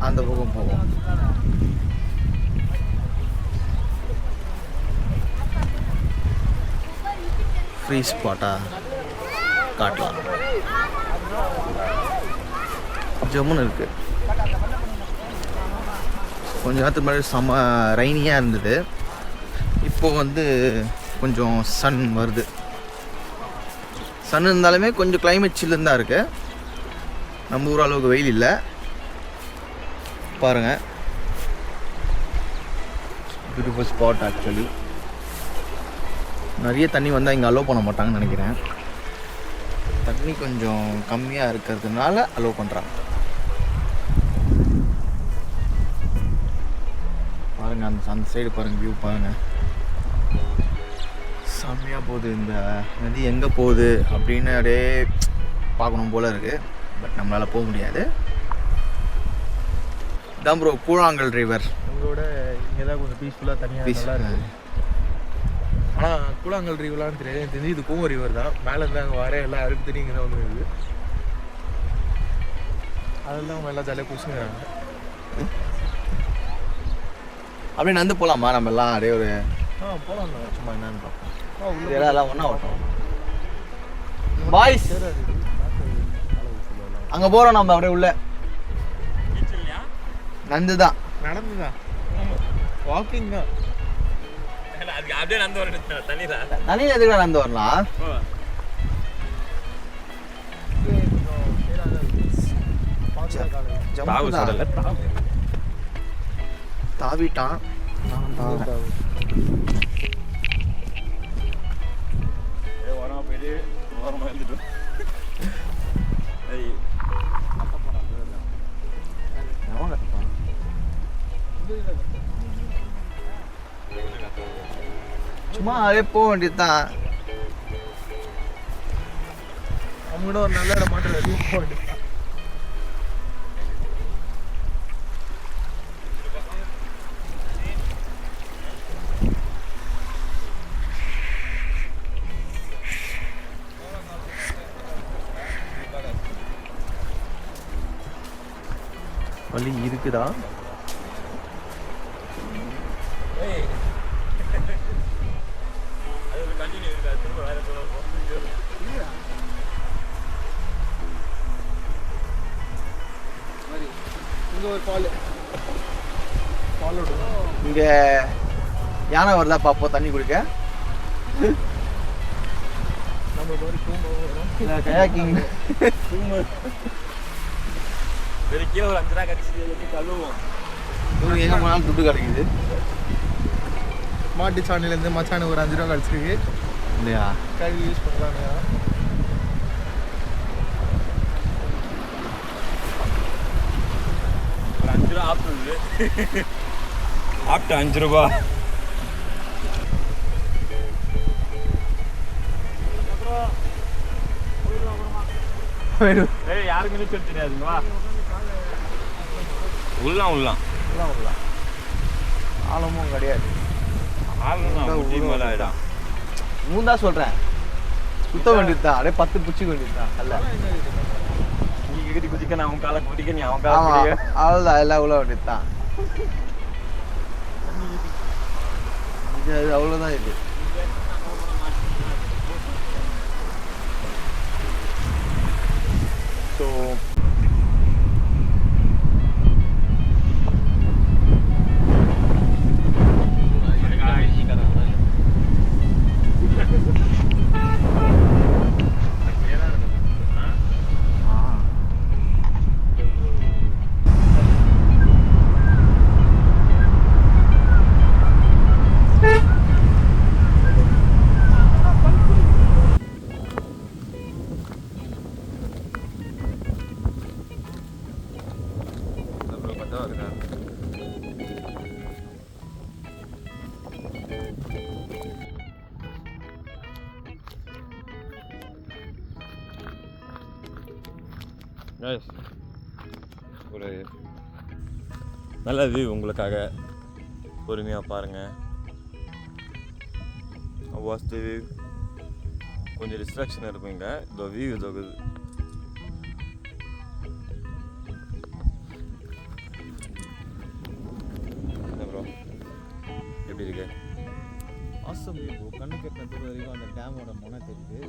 அந்த பக்கம் போவோம். ஃப்ரீ ஸ்பாட்டா காட்டலாம். ஜம்முன்னு இருக்குது. கொஞ்ச நேரத்துக்கு முன்னாடி செம்ம ரைனியாக இருந்தது. இப்போ வந்து கொஞ்சம் சன் வருது. சன் இருந்தாலுமே கொஞ்சம் கிளைமேட் சில்லுன்னு தான் இருக்குது. நம்ம ஊர் அளவுக்கு வெயில் இல்லை. பாருங்கள், பியூட்டிஃபுல் ஸ்பாட். ஆக்சுவலி நிறைய தண்ணி வந்தால் இங்கே அலோவ் பண்ண மாட்டாங்கன்னு நினைக்கிறேன். தண்ணி கொஞ்சம் கம்மியாக இருக்கிறதுனால அலோவ் பண்ணுறாங்க. பாருங்கள், அந்த சைடு பாருங்கள், வியூ பாருங்கள், செம்மையாக போகுது. இந்த நதி எங்கே போகுது அப்படின்னு அப்படியே பார்க்கணும் போல் இருக்குது. பட் நம்மளால் போக முடியாது. இதான் ப்ரோ கூழாங்கல் ரிவர். உங்களோட இங்கே தான் கொஞ்சம் பீஸ்ஃபுல்லாக தனியாக நல்லா இருக்குது. ஆனால் கூழாங்கல் ரிவர்லான்னு தெரியாது, எனக்கு தெரிஞ்சு இது கோவம் ரிவர் தான். மேலே இருந்து அங்கே வர எல்லாம் அழுக்கு தண்ணி இங்கே தான் வந்து இருக்குது. அதில் அவங்க எல்லாம் ஜாலியாக குடிச்சுங்கிறாங்க. அப்படியே நடந்து போகலாமா நம்ம எல்லாம்? அப்படியே ஒரு போகலாம் தான், சும்மா என்னன்னு பார்ப்போம். எல்லாம் ஒன்றா ஓட்டோம். பாய்ஸ் அங்கே போகிறோம் நம்ம. அப்படியே உள்ள நந்து தான், நடந்து தான், வாக்கிங் தான். அப்படியே நடந்து வரணும். தண்ணியில் எதுக்கு நடந்து வரலாம்? தாவிட்டான். சும்மா அதே போக வேண்டியது தான். அவங்ககிட்ட ஒரு நல்ல இடம் மாட்டுறது போக வேண்டியது. வழி இருக்குதா? இங்க யானை வருதா பாப்போம் தண்ணி குடிக்க. கயாக்கிங் கீழே ஒரு 5 ரூபா கடிச்சு கழுவோம். எங்க போனாலும் துட்டு கிடைக்குது. மாட்டு சாணிலேருந்து மச்சானு ஒரு 5 ரூபா கழிச்சிருக்கு இல்லையா? கழுவி யூஸ் பண்ணலாங்க. ஒரு 5 ரூபா ஆப்டுது. ஆப்டு 5 ரூபா. யாருக்குமே சொல்லி தெரியாதுங்களா? உள்ளலாம் ஆழமும் கிடையாது. ஆளும் மூந்தா சொல்றேன், சுத்த வேண்டியதுதான். அப்படியே 10 புச்சிக்க வேண்டியதுதான். அல்ல நீ கிட்டி குதிக்க, நான் அவன் காலை குதிக்க, நீ அவன் காலை குதிக்க. அவ்வளோதான், எல்லாம் உள்ள வேண்டியதுதான். இது அவ்வளோதான். இது ஸோ தான் இருக்கிறாரு. ஒரு நல்ல வியூ உங்களுக்காக பொறுமையாக பாருங்கள். வாஸ்து வியூ கொஞ்சம் டிஸ்ட்ராக்ஷன் இருப்பீங்க. இந்த வியூ தொகுது ப்ரோ எப்படி இருக்கு? Awesome view. கண்ணு கட்டின தூரம் வரைக்கும் அந்த டேமோட முனை தெரியுது.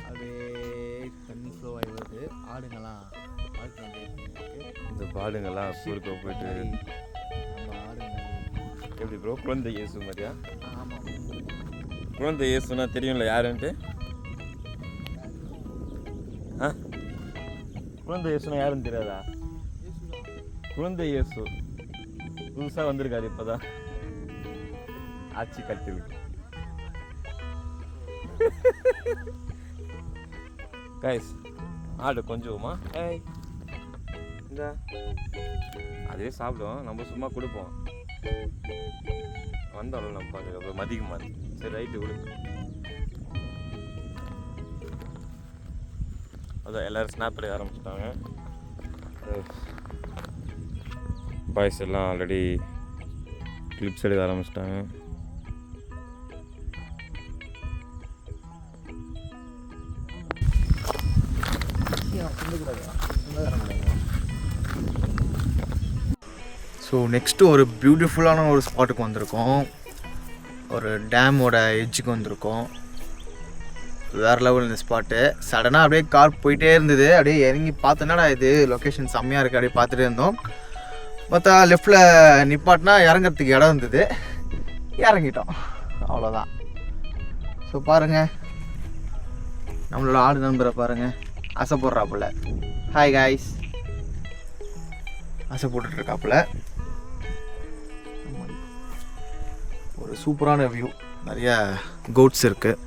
அப்படியே தண்ணி ஃப்ளோ ஆகி வருது. ஆடுங்கெல்லாம் இந்த பாடுங்கெல்லாம் ஸ்கூலுக்கு போயிட்டு நம்ம ஆடுங்க எப்படி ப்ரோ? குழந்தை இயேசு மாதிரியா? ஆமாம். குழந்தை இயேசுனா தெரியும்ல யாருன்ட்டு? குழந்தை இயேசுனா யாருன்னு தெரியாதா? குழந்தை இயேசு புதுசாக வந்திருக்காரு இப்போதான் ஆட்சி கட்டிலுக்கு. கைஸ் ஆடு கொஞ்சமா இந்த அதுவே சாப்பிடுவோம். நம்ம சும்மா கொடுப்போம். வந்தாலும் நம்ம பார்க்க மதிக்க மாட்டேன். சரி ரைட்டு விடு. அதான் எல்லோரும் ஸ்னாப் எடுக்க ஆரம்பிச்சிட்டாங்க. பாய்ஸ் எல்லாம் ஆல்ரெடி கிளிப்ஸ் எடுக்க ஆரம்பிச்சிட்டாங்க. ஸோ நெக்ஸ்ட்டு ஒரு பியூட்டிஃபுல்லான ஒரு ஸ்பாட்டுக்கு வந்திருக்கோம். ஒரு டேமோட எட்ஜுக்கு வந்திருக்கோம். வேறு லெவல் இந்த ஸ்பாட்டு. சடனாக அப்படியே கார் போயிட்டே இருந்தது. அப்படியே இறங்கி பார்த்தோன்னா இது லொக்கேஷன் செம்மையாக இருக்குது. அப்படியே பார்த்துட்டே இருந்தோம். பார்த்தா லெஃப்டில் நிப்பாட்டினா இறங்கிறதுக்கு இடம் இருந்தது. இறங்கிட்டோம், அவ்வளோதான். ஸோ பாருங்கள், நம்மளோட ஆடு நண்பரை பாருங்கள், ஆசை போடுறாப்புல. ஹாய் காய்ஸ், ஆசை போட்டுட்ருக்காப்புல. ஒரு சூப்பரான வியூ. நிறைய கோட்ஸ் இருக்குது.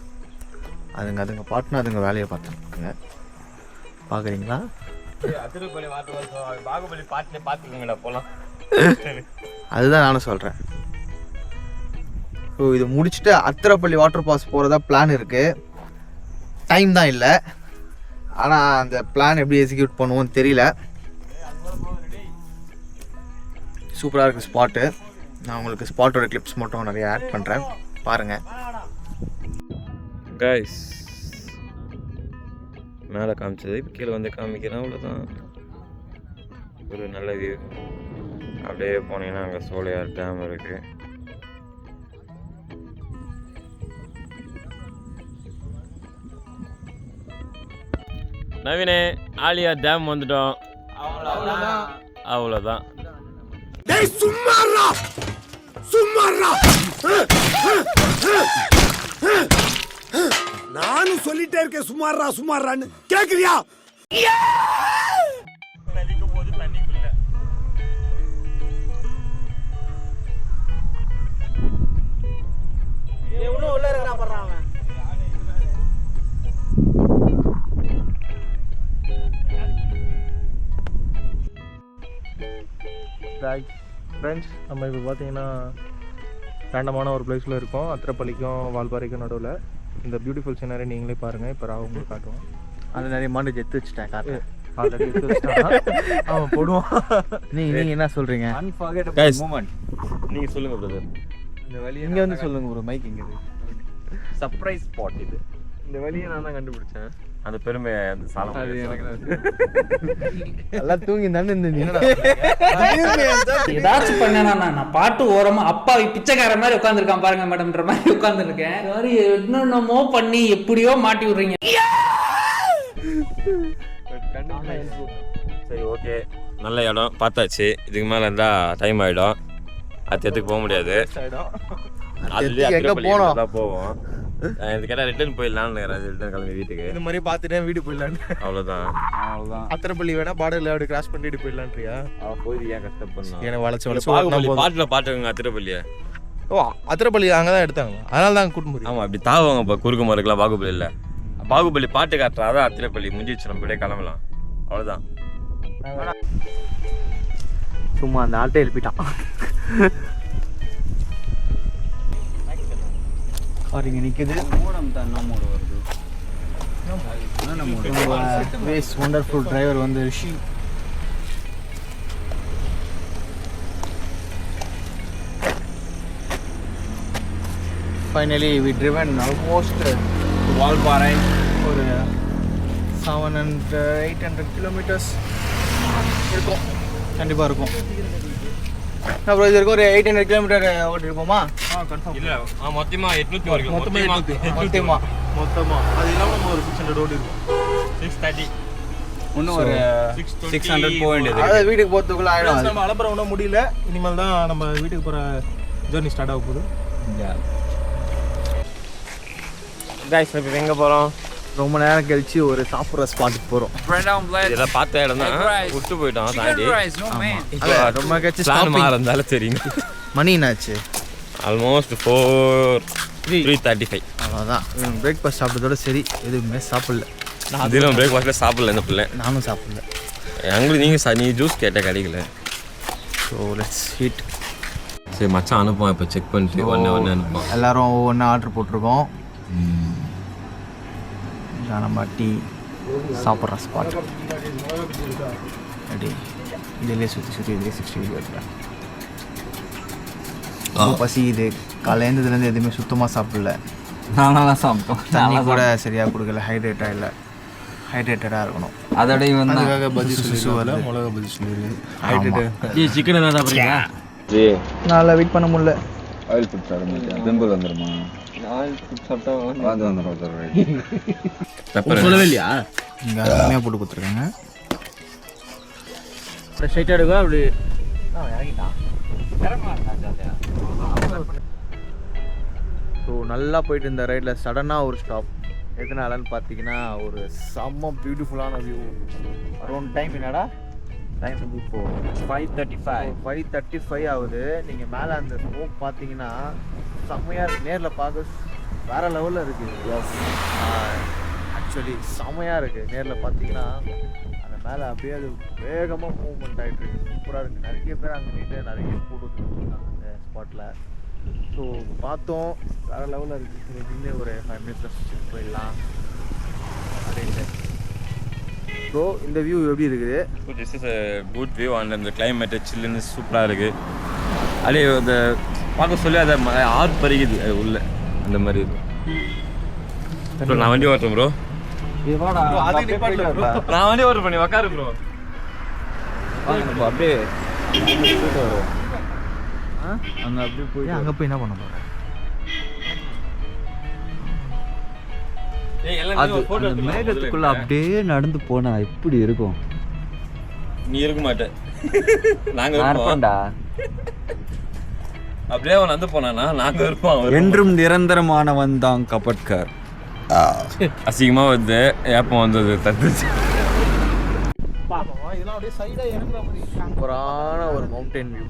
அதுங்க பாட்டுனா அதுங்க வேலையை பார்த்துருக்குங்க. பார்க்குறீங்களா? பாகுபலி பாட்டிலே பார்த்துக்கோங்கடா போகலாம். அதுதான் நானும் சொல்கிறேன். ஸோ இது முடிச்சுட்டு அத்திரப்பள்ளி வாட்டர் பாஸ் போகிறதா பிளான் இருக்குது. டைம் தான் இல்லை. ஆனால் அந்த பிளான் எப்படி எக்ஸிக்யூட் பண்ணுவோன்னு தெரியல. சூப்பராக இருக்குது ஸ்பாட்டு. நான் உங்களுக்கு ஸ்பாட்டோட கிளிப்ஸ் மட்டும் நிறைய ஆட் பண்ணுறேன், பாருங்கள். கைஸ் மேலே காமிச்சது இப்போ கீழே வந்து காமிக்கிறேன், அவ்வளோதான். ஒரு நல்ல வியூ. அப்படியே போனீங்கன்னா அங்கே சோலையார் டேம் இருக்குது. நவீனே ஆலியார் டேம் வந்துட்டோம், அவ்வளோதான். நானும் சொல்லிட்டே இருக்கேன் சுமாரான்னு கேக்குறியா? ஃப்ரெண்ட்ஸ், நம்ம இப்போ பார்த்தீங்கன்னா ரேண்டமான ஒரு பிளேஸில் இருக்கோம். அத்திரப்பள்ளிக்கும் வால்பாறைக்கும் நடுவில். இந்த பியூட்டிஃபுல் சீனரி நீங்களே பாருங்கள். இப்போ ராவ் உங்களுக்கு காட்டுவோம். அது நிறைய மாண்டு ஜெத்து வச்சுட்டேன் காட்டு. ஆல்ரெடி எடுத்து வச்சுட்டாங்க. அவன் போடுவான். நீங்கள் என்ன சொல்கிறீங்க? நீங்கள் சொல்லுங்கள் பிரதர். இந்த வழியை இங்கே வந்து சொல்லுங்கள் ப்ரோ, மைக் இங்கே சர்ப்ரைஸ் ஸ்பாட் இது. இந்த வழியை நான் தான் கண்டுபிடிச்சேன். அந்த பெருமை அந்த சாலம் அது எனக்கு எல்லாம் தூங்கி தானே ஏதாச்சும் பண்ணேனா நான் பாட்டு ஓரமா அப்பா பிச்சைக்கார மாதிரி உட்காந்துருக்கான் பாருங்க மேடம்ன்ற மாதிரி உட்காந்துருக்கேன். என்னென்னமோ பண்ணி எப்படியோ மாட்டி விடுறீங்க. சரி ஓகே, நல்ல இடம் பார்த்தாச்சு. இதுக்கு மேலே இருந்தால் டைம் ஆகிடும். அத்தியத்துக்கு போக முடியாது. எங்கே போனோம் போவோம். இது கேட்டால் ரிட்டர்ன் போயிடலான்னு ரிட்டர்ன் கிளம்பி வீட்டுக்கு. இந்த மாதிரி பார்த்துட்டே வீடு போயிடலான்னு. அவ்வளோதான். அத்திரப்பள்ளி வேணா பார்டர்ல அப்படி கிராஸ் பண்ணிட்டு போயிடலான்றியா? போய் ஏன் கஷ்டப்படணும்? எனக்கு வளைச்சு பாட்டில் பாட்டுங்க அத்திரப்பள்ளியை. ஓ, அத்திரப்பள்ளி அங்கே தான் எடுத்தாங்க, அதனால தான் கூட்டு முடியும். ஆமாம், அப்படி தாவாங்க. இப்போ குறுக்கு மறுக்கலாம் பாகுபலி இல்லை. பாகுபலி பாட்டு காட்டுறா, அதான் அத்திரப்பள்ளி முடிஞ்சிச்சு. நம்ம இப்படியே கிளம்பலாம், அவ்வளோதான். சும்மா அந்த ஆட்டை எழுப்பிட்டான். பாருங்க நிற்குது. வண்டர்ஃபுல் டிரைவர் வந்து Rishi. Finally we driven almost Valparai. ஒரு 700-800 கிலோமீட்டர்ஸ் இருக்கும், கண்டிப்பாக இருக்கும். அப்புறம் இது வரைக்கும் ஒரு 800 கிலோமீட்டர் ஓட்டிருப்போமா? கன்ஃபார்ம் இல்ல மொத்தமா 800 வரைக்கும். மொத்தமாக அது இல்லாமல் நம்ம ஒரு 600 ஓடி இருக்கும். 630 இன்னும் ஒரு 600 போக வேண்டியது. அதாவது வீட்டுக்கு போகிறதுக்குள்ள ஆகிடும். நம்ம அலப்புறம் ஒன்றும் முடியல. இனிமேல் தான் நம்ம வீட்டுக்கு போகிற ஜேர்னி ஸ்டார்ட் ஆக போகுது. கைஸ் இப்போ எங்க போறோம்? ரொம்ப நேரம் கழிச்சு ஒரு சாப்பிட்ற ஸ்பாட்டுக்கு போகிறோம். இதெல்லாம் பார்த்த இடம் தான், விட்டு போயிட்டோம் தாண்டி. ரொம்ப கழிச்சு பிளான் மாறந்தாலும் தெரியும். மணி என்னாச்சு? ஆல்மோஸ்ட் 3:35. அவ்வளோதான். பிரேக்ஃபாஸ்ட் சாப்பிட்டதோட சரி, எதுவுமே சாப்பிடல. அதிலும் பிரேக்ஃபாஸ்ட்டில் சாப்பிடல இந்த பிள்ளை. நானும் சாப்பிடல. எங்களுக்கு நீ ஜூஸ் கேட்ட கிடைக்கல. So let's heat. சரி மச்சான் அனுப்புவோம், இப்போ செக் பண்ணிட்டு ஒன்று அனுப்புவோம். எல்லோரும் ஒவ்வொன்றா ஆர்டர் போட்டிருக்கோம். நம்ம டீ சாப்பிட்ற ஸ்பாட் அப்படி இதிலே சுற்றி இதிலே 60 வீடியோ எடுக்கிறேன். பசி இது காலையிலேருந்துலேருந்து எதுவுமே சுத்தமாக சாப்பிடல. நாங்களாம் சாப்பிட்டோம். தண்ணி கூட சரியாக கொடுக்கல. ஹைட்ரேட்டாக இல்லை, ஹைட்ரேட்டடாக இருக்கணும். அதோடய வந்து அதுக்காக பஜ்ஜி சொல்லிடுவாங்க, மிளகா பஜ்ஜி சொல்லிடுது. ஹைட்ரேட்டட் சிக்கன் என்ன சாப்பிட்றீங்க? நல்லா வெயிட் பண்ண முடியல. ஆயில் ஃபுட் சாப்பிட பிம்பிள் வந்துடுமா? ஆயில் ஃபுட் சாப்பிட்டா சொல்லவே இல்லையா? இங்கே அருமையாக போட்டு கொடுத்துருக்காங்க. ஸ்ட்ரைட்டாக எடுக்கா அப்படி ஸோ நல்லா போயிட்டு இருந்த ரைடில் சடனாக ஒரு ஸ்டாப். எதனாலன்னு பார்த்தீங்கன்னா ஒரு செம்ம பியூட்டிஃபுல்லான வியூ. அரௌண்ட் டைம் என்னடா டைம் வந்து இப்போது 5:35 ஆகுது. நீங்கள் மேலே அந்த ஸ்மோக் பார்த்தீங்கன்னா செம்மையாக இருக்குது. நேரில் பார்க்க வேறு லெவலில் இருக்குது. ஆக்சுவலி செம்மையாக இருக்குது. நேரில் பார்த்தீங்கன்னா அந்த மேலே அப்படியே அது வேகமாக மூவ்மெண்ட் ஆகிட்டு இருக்கு. சூப்பராக இருக்குது. நிறைய பேர் அங்கே நின்று நிறைய ஃபோட்டோ எடுத்துருக்காங்க அந்த ஸ்பாட்டில். ஸோ பார்த்தோம், வேறு லெவலில் இருக்குது. நின்று ஒரு 5 மினிட்ஸில் போயிடலாம் அப்படின்ட்டு. ஸோ இந்த வியூ எப்படி இருக்குது? This is a good view and அந்த climate சில்லுன்னு சூப்பராக இருக்குது. அப்படியே அந்த பார்க்க சொல்லி அதை ஆறு பறிக்குது உள்ள அந்த மாதிரி இருக்கும். ப்ரோ நான் வண்டி ஓட்டுறேன் ப்ரோ. நான் வண்டி ஓட்டுற பண்ணி உக்காரு ப்ரோ. அப்படியே அங்கே அப்படியே போய் அங்கே போய் என்ன பண்ண போகிறேன்? அது மேகத்துக்குள்ள அப்படியே நடந்து போனா எப்படி இருக்கும்? நீ இருக்க மாட்ட, நாங்க இருப்போம்டா. அப்படியே அவன் வந்து போனானா நாங்க இருப்போம். என்றும் நிரந்தரமானவன் தான் கபட்கர். அசிங்கமா வந்து ஏப்பம் வந்தது தந்துச்சு. சூப்பரான ஒரு மவுண்டன் வியூ,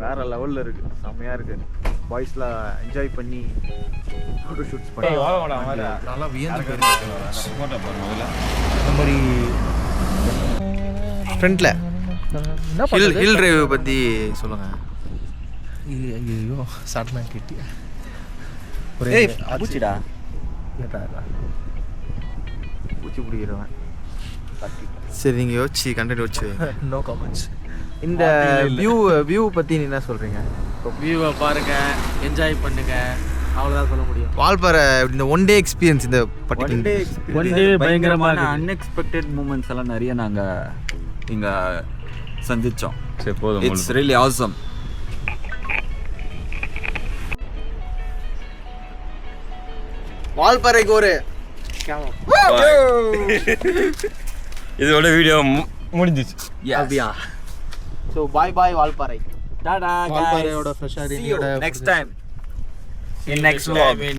வேற லெவலில் இருக்குது. செம்மையாக இருக்குது. பாய்ஸ்லாம் என்ஜாய் பண்ணி ஃபோட்டோ ஷூட்ஸ் பண்ணி நல்லா வியந்து போயிருக்கேன். அந்த மாதிரி ஃப்ரண்ட்டில் ஹில் டிரைவ் பற்றி சொல்லுங்கள். ஐயோ சடனாக கேட்டியா? ஒரே பூச்சிடா, பூச்சி பிடிக்கிறவன். சரி நீங்கள் யோசிச்சு கண்டென்ட் யோசிச்சு நோ கமெண்ட்ஸ். இந்த வியூ பற்றி நீ என்ன சொல்கிறீங்க? வியூவை பாருங்கள், என்ஜாய் பண்ணுங்கள், அவ்வளோதான் சொல்ல முடியும். வால்பாறை இந்த ஒன் டே எக்ஸ்பீரியன்ஸ், இந்த ஒன் டே பயங்கரமான அன்எக்ஸ்பெக்டட் மூமெண்ட்ஸ் எல்லாம் நிறைய நாங்கள் இங்கே சந்தித்தோம். சரி போதும். It's really awesome. வால்பாறைக்கு ஒரு இதோட வீடியோ முடிஞ்சிச்சு. அப்படியா? So bye Valparai. டாடா வால்பாறையோட ஃப்ரெஷ்ஷாக next time in next vlog.